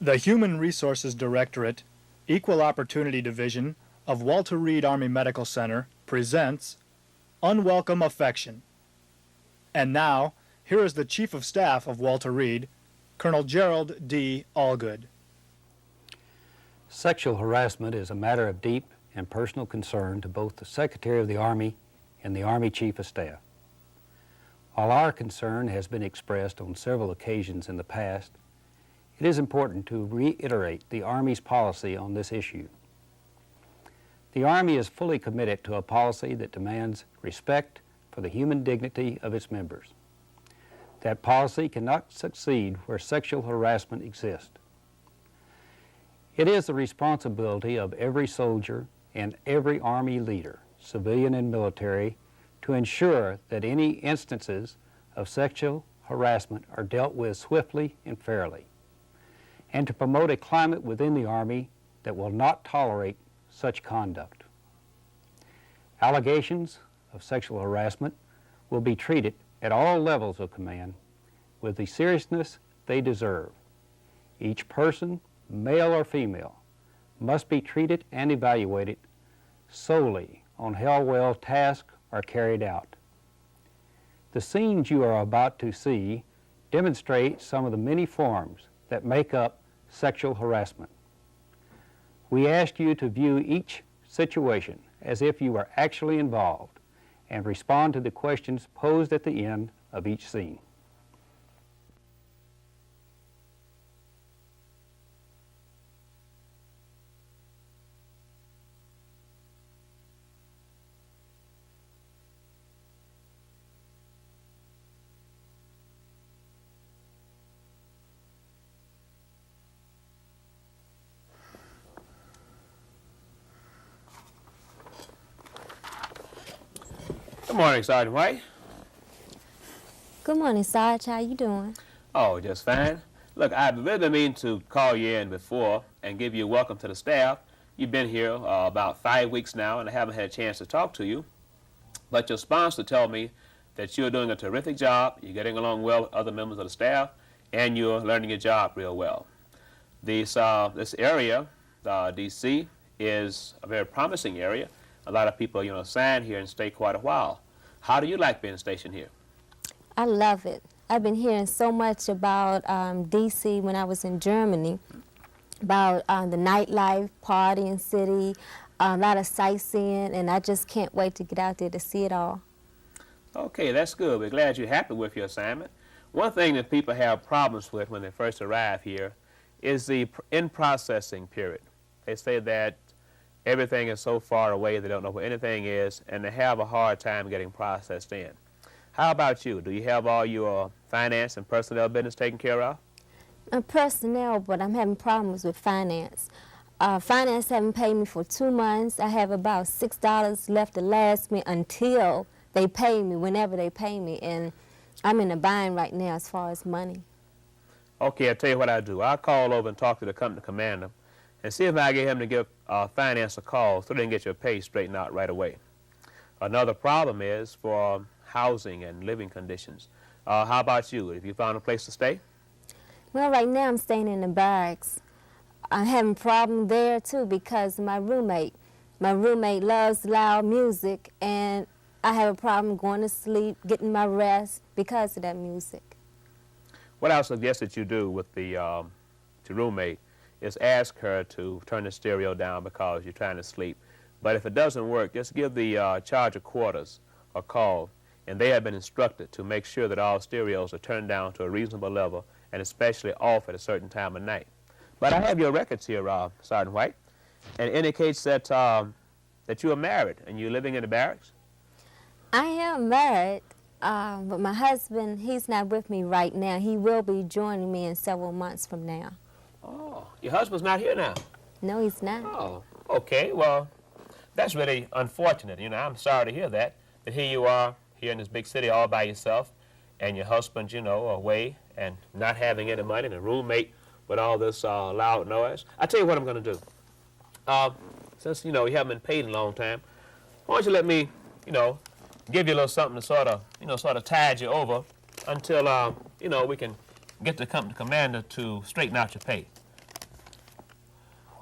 The Human Resources Directorate, Equal Opportunity Division of Walter Reed Army Medical Center presents Unwelcome Affection. And now, here is the Chief of Staff of Walter Reed, Colonel Gerald D. Allgood. Sexual harassment is a matter of deep and personal concern to both the Secretary of the Army and the Army Chief of Staff. While our concern has been expressed on several occasions in the past, it is important to reiterate the Army's policy on this issue. The Army is fully committed to a policy that demands respect for the human dignity of its members. That policy cannot succeed where sexual harassment exists. It is the responsibility of every soldier and every Army leader, civilian and military, to ensure that any instances of sexual harassment are dealt with swiftly and fairly, and to promote a climate within the Army that will not tolerate such conduct. Allegations of sexual harassment will be treated at all levels of command with the seriousness they deserve. Each person, male or female, must be treated and evaluated solely on how well tasks are carried out. The scenes you are about to see demonstrate some of the many forms that make up sexual harassment. We ask you to view each situation as if you are actually involved and respond to the questions posed at the end of each scene. Good morning, Sergeant White. Good morning, Sarge. How you doing? Oh, just fine. Look, I've really been meaning to call you in before and give you a welcome to the staff. You've been here about 5 weeks now, and I haven't had a chance to talk to you. But your sponsor told me that you're doing a terrific job, you're getting along well with other members of the staff, and you're learning your job real well. This area, D.C., is a very promising area. A lot of people, sign here and stay quite a while. How do you like being stationed here? I love it. I've been hearing so much about D.C. when I was in Germany, about the nightlife, partying city, a lot of sightseeing, and I just can't wait to get out there to see it all. Okay, that's good. We're glad you're happy with your assignment. One thing that people have problems with when they first arrive here is the in-processing period. They say that everything is so far away they don't know where anything is, and they have a hard time getting processed in. How about you? Do you have all your finance and personnel business taken care of? Personnel, but I'm having problems with finance. Finance haven't paid me for 2 months. I have about $6 left to last me until they pay me, whenever they pay me, and I'm in a bind right now as far as money. Okay, I'll tell you what I'll do. I'll call over and talk to the company commander and see if I get him to give finance a call so they can get your pay straightened out right away. Another problem is for housing and living conditions. How about you? Have you found a place to stay? Well, right now I'm staying in the barracks. I'm having a problem there too because my roommate loves loud music, and I have a problem going to sleep, getting my rest because of that music. What I suggest that you do with your roommate is ask her to turn the stereo down because you're trying to sleep. But if it doesn't work, just give the charge of quarters a call, and they have been instructed to make sure that all stereos are turned down to a reasonable level and especially off at a certain time of night. But I have your records here, Sergeant White, and it indicates that that you are married and you're living in the barracks? I am married, but my husband, he's not with me right now. He will be joining me in several months from now. Oh, your husband's not here now? No, he's not. Oh, okay. Well, that's really unfortunate. I'm sorry to hear that here you are here in this big city all by yourself, and your husband, away and not having any money, and a roommate with all this loud noise. I'll tell you what I'm going to do. Since, you haven't been paid in a long time, why don't you let me, give you a little something to sort of tide you over until, we can get the company commander to straighten out your pay.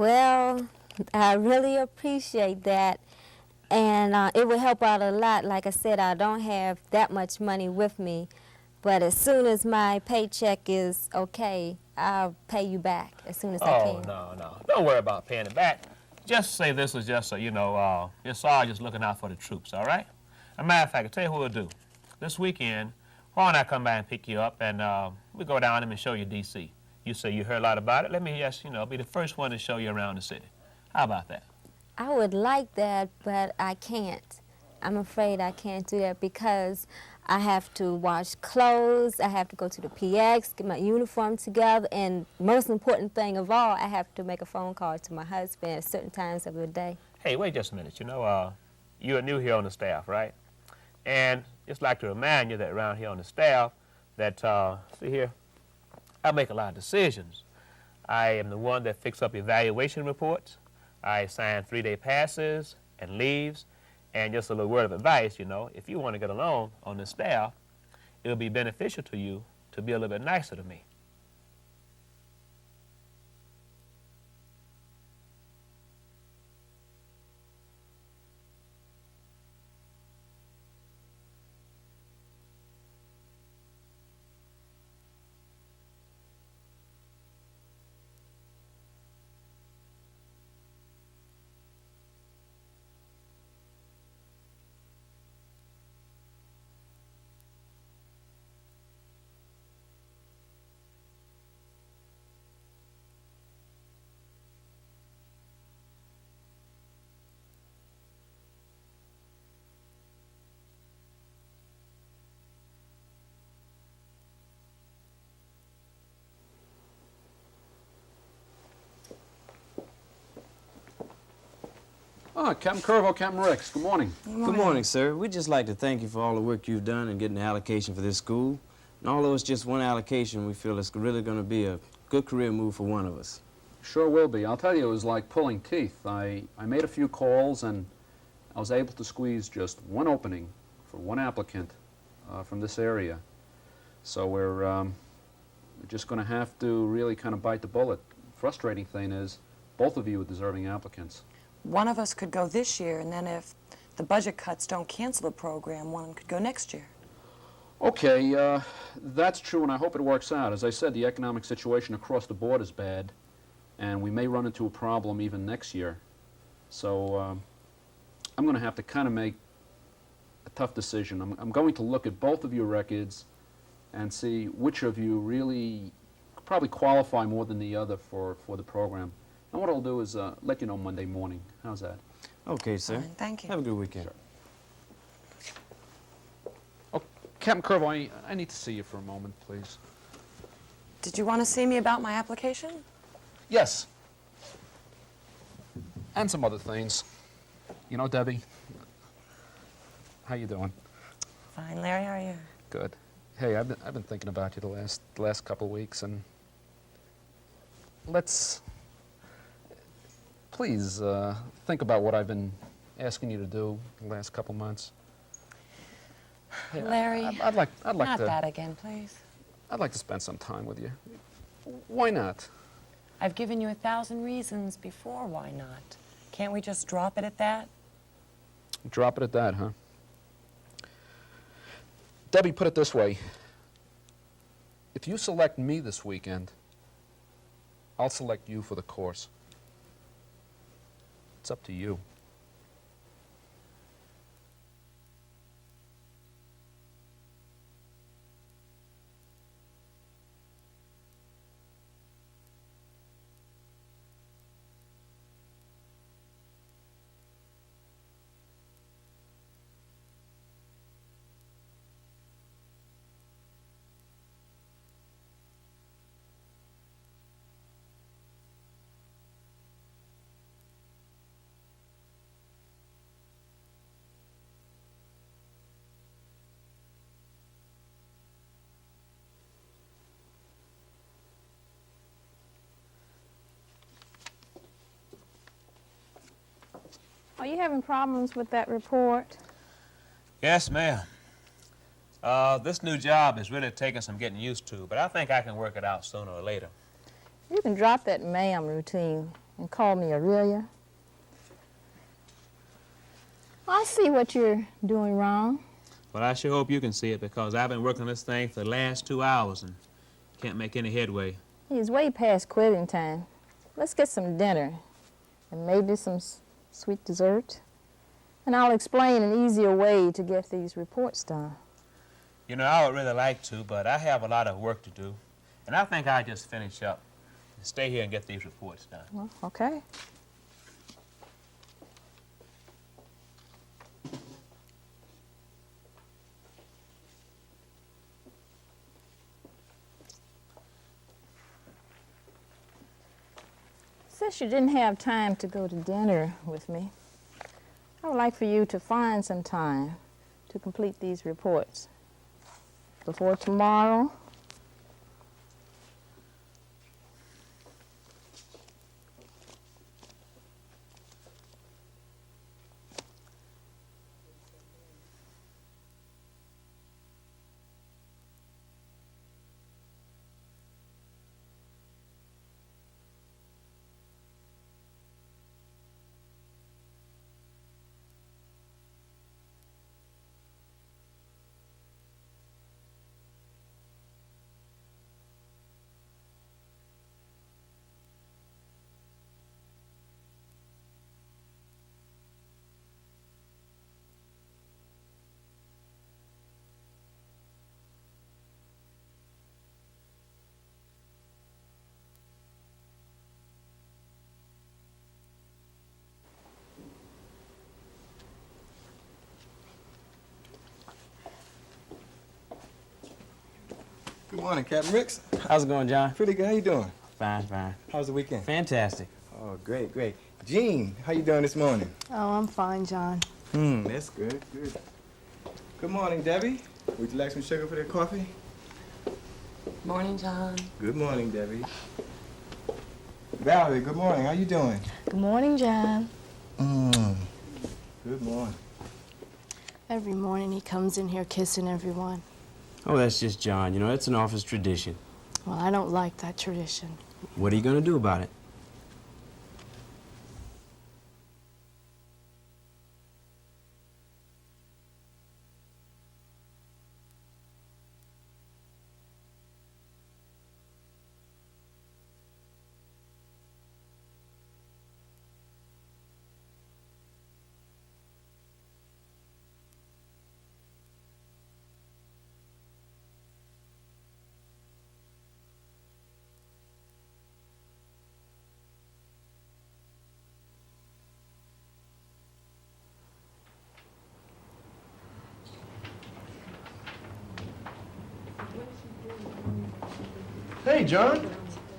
Well, I really appreciate that. And it will help out a lot. Like I said, I don't have that much money with me. But as soon as my paycheck is okay, I'll pay you back as soon as I Oh, can. no. Don't worry about paying it back. Just say this was just, just all just looking out for the troops, all right? As a matter of fact, I'll tell you what we'll do. This weekend, why don't I come by and pick you up, and we'll go down and show you D.C. You say you heard a lot about it. Let me just, be the first one to show you around the city. How about that? I would like that, but I can't. I'm afraid I can't do that because I have to wash clothes, I have to go to the PX, get my uniform together, and most important thing of all, I have to make a phone call to my husband at certain times of the day. Hey, wait just a minute. You're new here on the staff, right? And just like to remind you that around here on the staff, that, see here, I make a lot of decisions. I am the one that fixes up evaluation reports. I assign 3-day passes and leaves. And just a little word of advice, if you want to get along on the staff, it'll be beneficial to you to be a little bit nicer to me. Captain Curvo, Captain Ricks, good morning. Good morning, sir. We'd just like to thank you for all the work you've done in getting the allocation for this school. And although it's just one allocation, we feel it's really going to be a good career move for one of us. Sure will be. I'll tell you, it was like pulling teeth. I made a few calls, and I was able to squeeze just one opening for one applicant from this area. So we're just going to have to really kind of bite the bullet. Frustrating thing is, both of you are deserving applicants. One of us could go this year, and then if the budget cuts don't cancel the program, one could go next year. Okay, that's true, and I hope it works out. As I said, the economic situation across the board is bad, and we may run into a problem even next year. So I'm going to have to kind of make a tough decision. I'm going to look at both of your records and see which of you really probably qualify more than the other for the program. And what I'll do is let you know Monday morning. How's that? Okay, sir. Fine, thank you. Have a good weekend. Sure. Oh, Captain Curvo, I need to see you for a moment, please. Did you want to see me about my application? Yes. And some other things. You know, Debbie, how you doing? Fine, Larry, how are you? Good. Hey, I've been thinking about you the last couple of weeks, and please think about what I've been asking you to do the last couple months. Hey, Larry, I'd like not to. that again, please. I'd like to spend some time with you. Why not? I've given you 1,000 reasons before why not. Can't we just drop it at that? Drop it at that, huh? Debbie, put it this way. If you select me this weekend, I'll select you for the course. It's up to you. Are you having problems with that report? Yes, ma'am. This new job is really taking some getting used to, but I think I can work it out sooner or later. You can drop that ma'am routine and called me Aurelia. I see what you're doing wrong. But I sure hope you can see it, because I've been working on this thing for the last 2 hours and can't make any headway. It's way past quitting time. Let's get some dinner and maybe some sweet dessert. And I'll explain an easier way to get these reports done. You know, I would really like to, but I have a lot of work to do. And I think I'll just finish up and stay here and get these reports done. Well, okay. Since you didn't have time to go to dinner with me, I would like for you to find some time to complete these reports before tomorrow. Good morning, Captain Ricks. How's it going, John? Pretty good. How you doing? Fine, fine. How's the weekend? Fantastic. Oh, great, great. Jean, how you doing this morning? Oh, I'm fine, John. That's good, good. Good morning, Debbie. Would you like some sugar for that coffee? Morning, John. Good morning, Debbie. Valerie, good morning. How you doing? Good morning, John. Good morning. Every morning he comes in here kissing everyone. Oh, that's just John. You know, it's an office tradition. Well, I don't like that tradition. What are you going to do about it? Hey, John.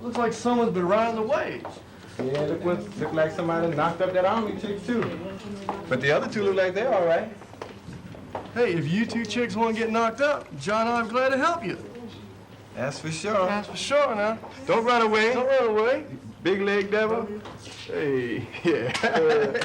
Looks like someone's been riding the waves. Yeah, look like somebody knocked up that army chick, too. But the other two look like they're all right. Hey, if you two chicks want to get knocked up, John and I'm glad to help you. That's for sure. That's for sure now. Don't run away. Don't run away. Big leg devil. Hey, yeah.